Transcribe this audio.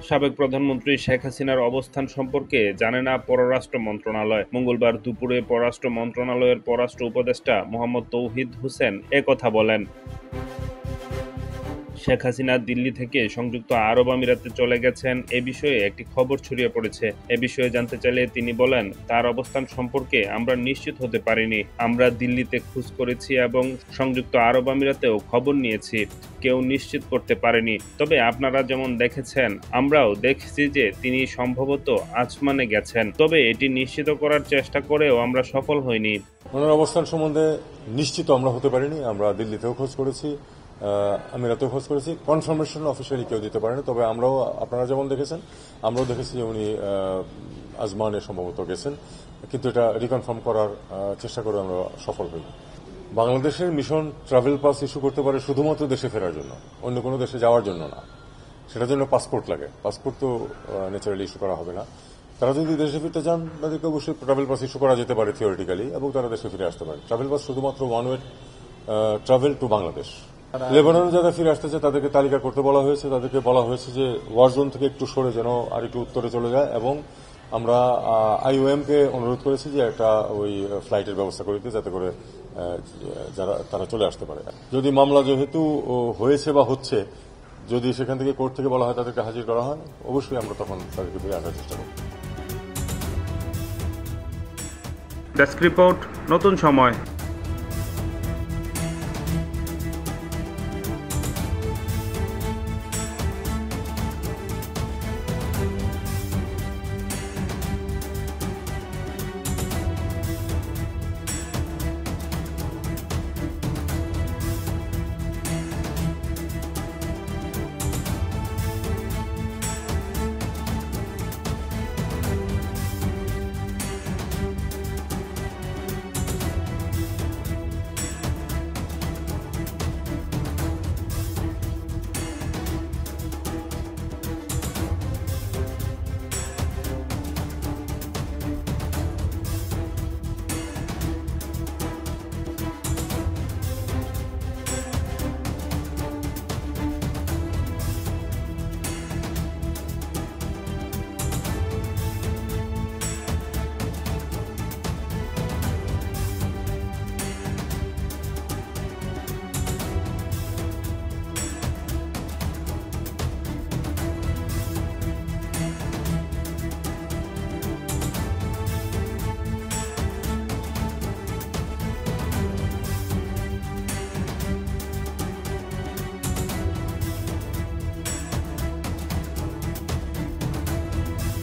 সাবেক প্রধানমন্ত্রী শেখ হাসিনার অবস্থান সম্পর্কে জানে না পররাষ্ট্র মন্ত্রণালয়। মঙ্গলবার দুপুরে পররাষ্ট্র মন্ত্রণালয়ের পররাষ্ট্র উপদেষ্টা মোহাম্মদ তৌহিদ হোসেন একথা বলেন। শেখ হাসিনা দিল্লি থেকে সংযুক্ত আরব আমিরাতে চলে গেছেন এ বিষয়ে একটি খবর ছড়িয়ে পড়েছে। এ বিষয়ে জানতে চাইলে তিনি বলেন, তার অবস্থান সম্পর্কে আমরা নিশ্চিত হতে পারিনি। আমরা দিল্লিতে খোঁজ করেছি এবং সংযুক্ত আরব আমিরাতেও খবর নিয়েছি, কেউ নিশ্চিত করতে পারেনি। তবে আপনারা যেমন দেখেছেন, আমরাও দেখছি যে তিনি সম্ভবত আসমানে গেছেন, তবে এটি নিশ্চিত করার চেষ্টা করেও আমরা সফল হইনি। ওনার অবস্থান সম্বন্ধে নিশ্চিত আমরা হতে পারিনি। আমরা দিল্লিতেও খোঁজ করেছি, আমিরাতেও খোঁজ করেছি। কনফার্মেশন অফিসিয়ালি কেউ দিতে পারেনি, তবে আমরাও, আপনারা যেমন দেখেছেন, আমরাও দেখেছি যে উনি আজমানে সম্ভবত গেছেন, কিন্তু এটা রিকনফার্ম করার চেষ্টা করে আমরা সফল হই। বাংলাদেশের মিশন ট্রাভেল পাস ইস্যু করতে পারে শুধুমাত্র দেশে ফেরার জন্য, অন্য কোনো দেশে যাওয়ার জন্য না। সেটার জন্য পাসপোর্ট লাগে। পাসপোর্ট তো ন্যাচারালি ইস্যু করা হবে না। তারা যদি দেশে ফিরতে চান, তাদেরকে অবশ্যই ট্রাভেল পাস ইস্যু করা যেতে পারে থিওরিটিক্যালি, এবং তারা দেশে ফিরে আসতে পারে। ট্রাভেল পাস শুধুমাত্র one way travel to Bangladesh. লেবাননে যারা ফিরে আসতে চায় তাদেরকে তালিকা করতে বলা হয়েছে। তাদেরকে বলা হয়েছে যে ওয়ার জোন থেকে একটু সরে যেন আর একটু উত্তরে চলে যায়, এবং আমরা IOM কে অনুরোধ করেছি যে একটা ওই ফ্লাইটের ব্যবস্থা করে দিতে, যাতে করে তারা চলে আসতে পারে। যদি মামলা যেহেতু হয়েছে বা হচ্ছে, যদি সেখান থেকে কোর্ট থেকে বলা হয় তাদেরকে হাজির করা হয়, অবশ্যই আমরা তখন তাদেরকে ফিরে আসার চেষ্টা করব। ডেস্ক রিপোর্ট, নতুন সময়।